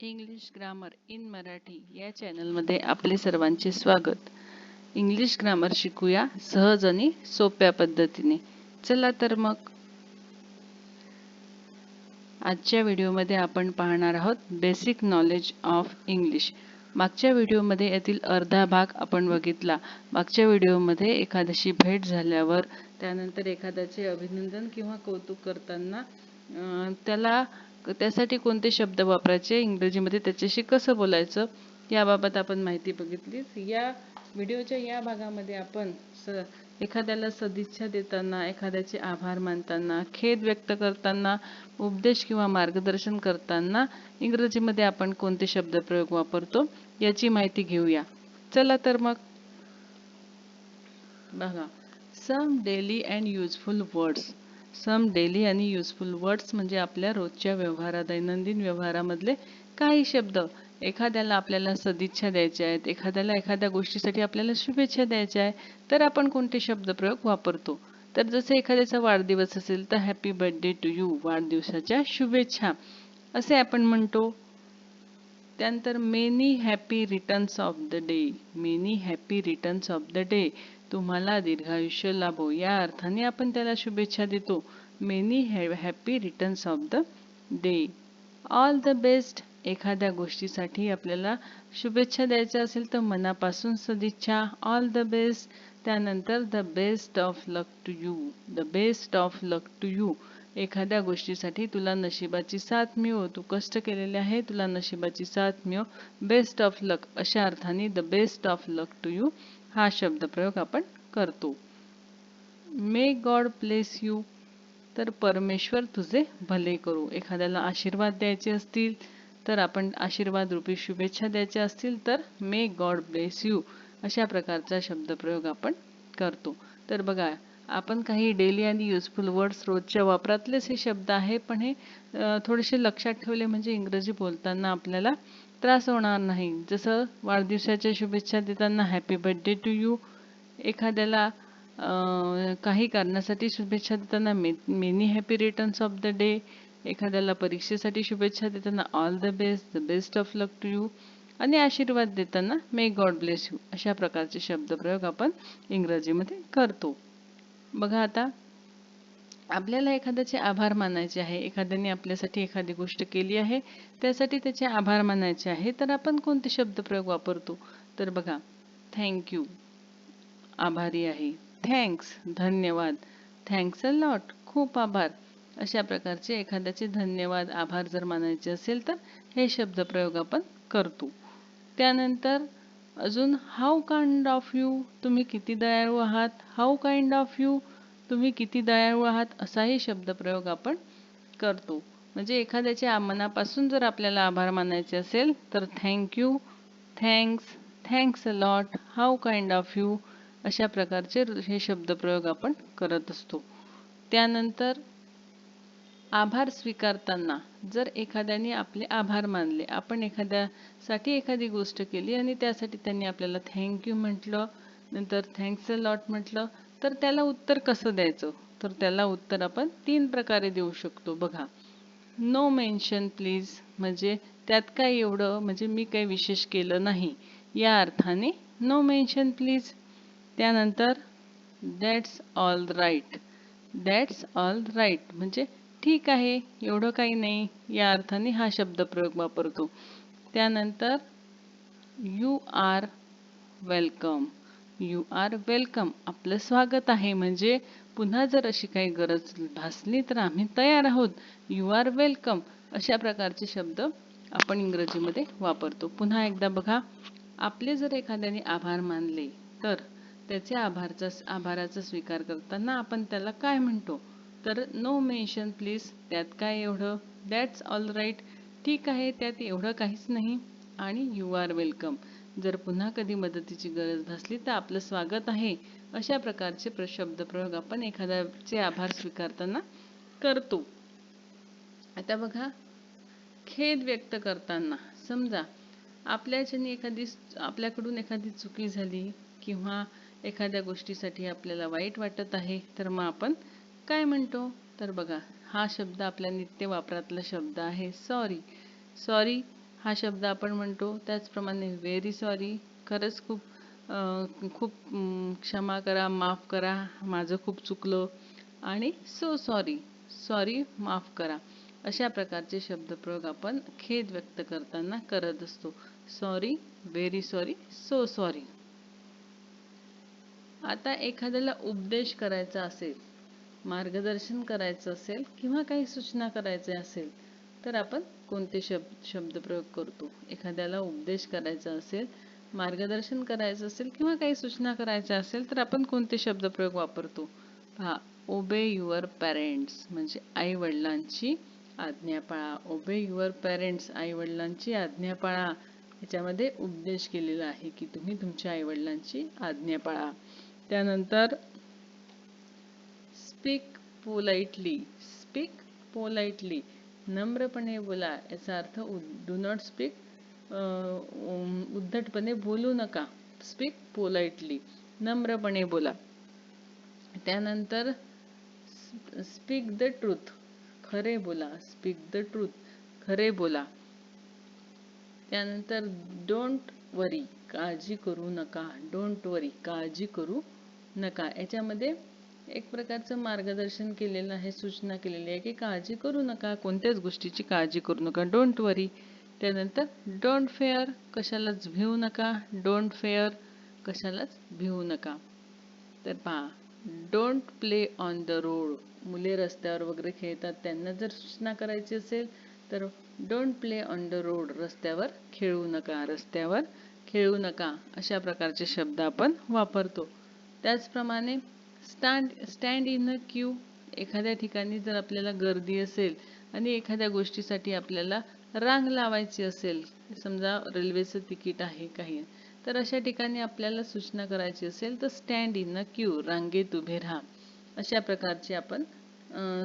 English grammar in Marathi या चॅनलमध्ये आपले सर्वांचे स्वागत. इंग्लिश ग्रामर शिकूया सहज आणि सोप्या पद्धतीने. चला तर मग आजच्या व्हिडिओमध्ये आपण पाहणार आहोत बेसिक नॉलेज ऑफ इंग्लिश. मागच्या व्हिडिओमध्ये यातील अर्धा भाग आपण बघितला. मागच्या व्हिडिओमध्ये एखाद्याशी भेट झाल्यावर त्यानंतर एखाद्याचे अभिनंदन किंवा कौतुक करताना त्यासाठी कोणते शब्द वापरायचे, इंग्रजीमध्ये त्याच्याशी कसं बोलायचं याबाबत आपण माहिती बघितली. या व्हिडिओच्या या भागामध्ये आपण एखाद्याला सदिच्छा देताना, एखाद्याचे आभार मानताना, खेद व्यक्त करताना, उपदेश किंवा मार्गदर्शन करताना इंग्रजीमध्ये आपण कोणते शब्दप्रयोग वापरतो याची माहिती घेऊया. चला तर मग बघा. Some daily and useful words. Some daily आणि युजफुल वर्ड्स म्हणजे आपल्या रोजच्या व्यवहारात, दैनंदिन व्यवहारामधले काही शब्द. एखाद्याला आपल्याला सदिच्छा द्यायच्या आहेत, एखाद्याला एखाद्या गोष्टीसाठी आपल्याला शुभेच्छा द्यायच्या आहे, तर आपण कोणते शब्दप्रयोग वापरतो. तर जसं एखाद्याचा वाढदिवस असेल तर हॅपी बर्थडे टू यू, वाढदिवसाच्या शुभेच्छा असे आपण म्हणतो. त्यानंतर many happy returns of the day. Many happy returns of the day, तुम्हाला दीर्घायुष्य लाभो या अर्थाने आपण त्याला शुभेच्छा देतो. Many happy returns of the day. All the best, एखाद्या गोष्टीसाठी आपल्याला शुभेच्छा द्यायच्या असेल तर मनापासून सदिच्छा, ऑल द बेस्ट. त्यानंतर the best of luck to you. The best of luck to you, एखाद्या गोष्टीसाठी तुला नशिबाची साथ मिळो, तू कष्ट केलेले आहे, तुला नशिबाची साथ मिळो, बेस्ट ऑफ लक अशा अर्थाने the best of luck to you हा शब्दप्रयोग आपण करतो. मे गॉड ब्लेस यू, तर परमेश्वर तुझे भले करू. एखाद्याला आशीर्वाद द्यायचे असतील तर आपण आशीर्वाद रूपी शुभेच्छा द्यायच्या असतील तर मे गॉड ब्लेस यू अशा प्रकारचा शब्दप्रयोग आपण करतो. तर बघा, आपण काही डेली आणि युजफुल वर्ड्स रोजच्या वापरातलेच हे शब्द आहे, पण हे थोडेसे लक्षात ठेवले म्हणजे इंग्रजी बोलताना आपल्याला त्रास होणार नाही. जसं वाढदिवसाच्या शुभेच्छा देताना हॅपी बर्थडे टू यू, एखाद्याला काही कारणासाठी शुभेच्छा देताना many happy returns of the day, एखाद्याला परीक्षेसाठी शुभेच्छा देताना all the best of luck to you, आणि आशीर्वाद देताना मे गॉड ब्लेस यू अशा प्रकारचे शब्दप्रयोग आपण इंग्रजीमध्ये करतो. बघा, आता आपल्याला एखाद्याचे आभार मानायचे आहे, एखाद्याने आपल्यासाठी एखादी गोष्ट केली आहे त्यासाठी त्याचे आभार मानायचे आहे, तर आपण कोणते शब्दप्रयोग वापरतो. तर बघा, थँक्यू, आभारी आहे, थँक्स, धन्यवाद, थँक्स अ लॉट, खूप आभार अशा प्रकारचे एखाद्याचे धन्यवाद, आभार जर मानायचे असेल तर हे शब्दप्रयोग आपण करतो. त्यानंतर अजून हाऊ काइंड ऑफ यू, तुम्ही किती दयाळू आहात, हाऊ काइंड ऑफ यू, तुम्ही किती दयाळू आहात असाही शब्दप्रयोग आपण करतो. म्हणजे एखाद्याच्या मनापासून जर आपल्याला आभार मानायचे असेल तर thank you, thanks, thanks a lot, how kind of you अशा प्रकारचे हे शब्दप्रयोग आपण करत असतो. त्यानंतर आभार स्वीकारताना जर एखाद्याने आपले आभार मानले, आपण एखाद्यासाठी एखादी गोष्ट केली आणि त्यासाठी त्यांनी आपल्याला थँक्यू म्हटलं, नंतर थँक्स अ लॉट म्हटलं, तर त्याला उत्तर कसं द्यायचं. तर त्याला उत्तर आपण 3 प्रकारे देऊ शकतो. बघा, नो मेन्शन प्लीज, म्हणजे त्यात काय एवढं, म्हणजे मी काही विशेष केलं नाही या अर्थाने नो मेन्शन प्लीज. त्यानंतर that's all right. That's all right म्हणजे ठीक आहे, एवढं काही नाही या अर्थाने हा शब्दप्रयोग वापरतो. त्यानंतर you are welcome. You are welcome, आपलं स्वागत आहे, म्हणजे पुन्हा जर अशी काही गरज भासली तर आम्ही तयार आहोत. यू आर वेलकम अशा प्रकारचे शब्द आपण इंग्रजीमध्ये वापरतो. पुन्हा एकदा बघा, आपले जर एखाद्याने आभार मानले तर त्याच्या आभाराचा स्वीकार करताना आपण त्याला काय म्हणतो. तर नो मेन्शन प्लीज, त्यात काय एवढं, दॅट्स ऑल राईट, ठीक आहे, त्यात एवढं काहीच नाही, आणि यू आर वेलकम, जर पुन्हा कधी मदतीची गरज भासली तर आपलं स्वागत आहे अशा प्रकारचे शब्दप्रयोग आपण एखाद्याचे आभार स्वीकारताना करतो. आता बघा, खेद व्यक्त करताना समजा आपल्याकडून एखादी चुकी झाली किंवा एखाद्या गोष्टीसाठी आपल्याला वाईट वाटत आहे, तर मग आपण काय म्हणतो. तर बघा, हा शब्द आपल्या नित्य वापरातला शब्द आहे सॉरी. सॉरी हा शब्द आपण म्हणतो. त्याचप्रमाणे व्हेरी सॉरी, खरंच खूप खूप क्षमा करा, माफ करा, माझं खूप चुकलं. आणि सो सॉरी, सॉरी माफ करा. अशा प्रकारचे शब्दप्रयोग आपण खेद व्यक्त करताना करत असतो. Sorry, very sorry, so sorry. आता एखाद्याला उपदेश करायचा असेल, मार्गदर्शन करायचं असेल किंवा काही सूचना करायचे असेल तर आपण कोणते शब्दप्रयोग करतो? एखाद्याला उपदेश करायचा असेल, मार्गदर्शन करायचं असेल किंवा काही सूचना करायच्या असेल तर आपण कोणते शब्दप्रयोग वापरतो? पहा, ओबे युअर पॅरेंट्स म्हणजे आई वडिलांची आज्ञा पाळा. ओबे युअर पेरेंट्स, आई वडिलांची आज्ञा पाळा. याच्यामध्ये उपदेश केलेला आहे की तुम्ही तुमच्या आई वडिलांची आज्ञा पाळा. त्यानंतर स्पीक पोलाइटली, स्पीक पोलाइटली, नम्रपणे बोला. याचा अर्थ डू नॉट स्पीक, उद्धटपणे बोलू नका. स्पीक पोलाइटली, नम्रपणे बोला. त्यानंतर स्पीक द ट्रूथ, खरे बोला. स्पीक द ट्रूथ, खरे बोला. त्यानंतर डोंट वरी, काळजी करू नका. डोंट वरी, काळजी करू नका. याच्यामध्ये एक प्रकारचं मार्गदर्शन केलेलं आहे, सूचना केलेली आहे की काळजी करू नका, कोणत्याच गोष्टीची काळजी करू नका. डोंट वरी. त्यानंतर डोंट फेअर, कशालाच भिवू नका. डोंट फेअर, कशालाच भिवू नका. तर पहा, don't play on the road, मुले रस्त्यावर वगैरे खेळतात, त्यांना जर सूचना करायची असेल तर don't play on the road, रस्त्यावर खेळू नका. रस्त्यावर खेळू नका. अशा प्रकारचे शब्द आपण वापरतो. त्याचप्रमाणे स्टँड इन अ क्यू, एखाद्या ठिकाणी जर आपल्याला गर्दी असेल आणि एखाद्या गोष्टीसाठी आपल्याला रांग लावायची असेल, समजा रेल्वेचं तिकीट आहे काही, तर अशा ठिकाणी आपल्याला सूचना करायची असेल तर स्टँड इन अ क्यू, रांगेत उभे राहा. अशा प्रकारची आपण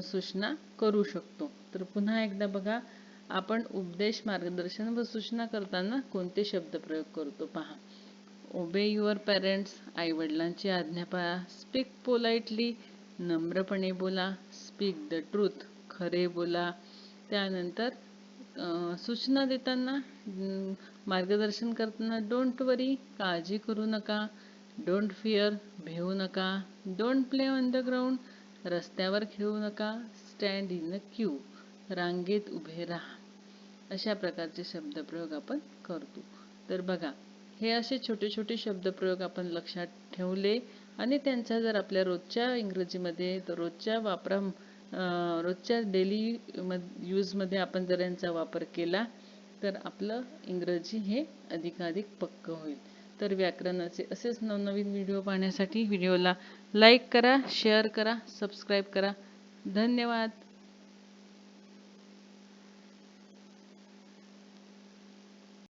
सूचना करू शकतो. तर पुन्हा एकदा बघा, आपण उपदेश, मार्गदर्शन व सूचना करताना कोणते शब्दप्रयोग करतो पहा. ओबे युअर पेरेंट्स, आई वडिलांची आज्ञा पाळा. स्पीक पोलाइटली, नम्रपणे बोला. स्पीक द ट्रूथ, खरे बोला. त्यानंतर सूचना देताना, मार्गदर्शन करताना डोंट वरी, काळजी करू नका. डोंट फिअर, भिवू नका. Don't play on the ground, रस्त्यावर खेळू नका. स्टँड इन अ क्यू, रांगेत उभे राहा. अशा प्रकारचे शब्दप्रयोग आपण करतो. तर बघा, हे असे छोटे छोटे शब्दप्रयोग आपण लक्षात ठेवले आणि त्यांचा जर आपल्या रोजच्या इंग्रजीमध्ये, तर रोजच्या डेली यूजमध्ये आपण जर यांचा वापर केला तर आपलं इंग्रजी हे अधिकाधिक पक्कं होईल. तर व्याकरणाचे असेच नवनवीन व्हिडिओ पाहण्यासाठी व्हिडिओला लाईक करा, शेअर करा, सबस्क्राईब करा. धन्यवाद.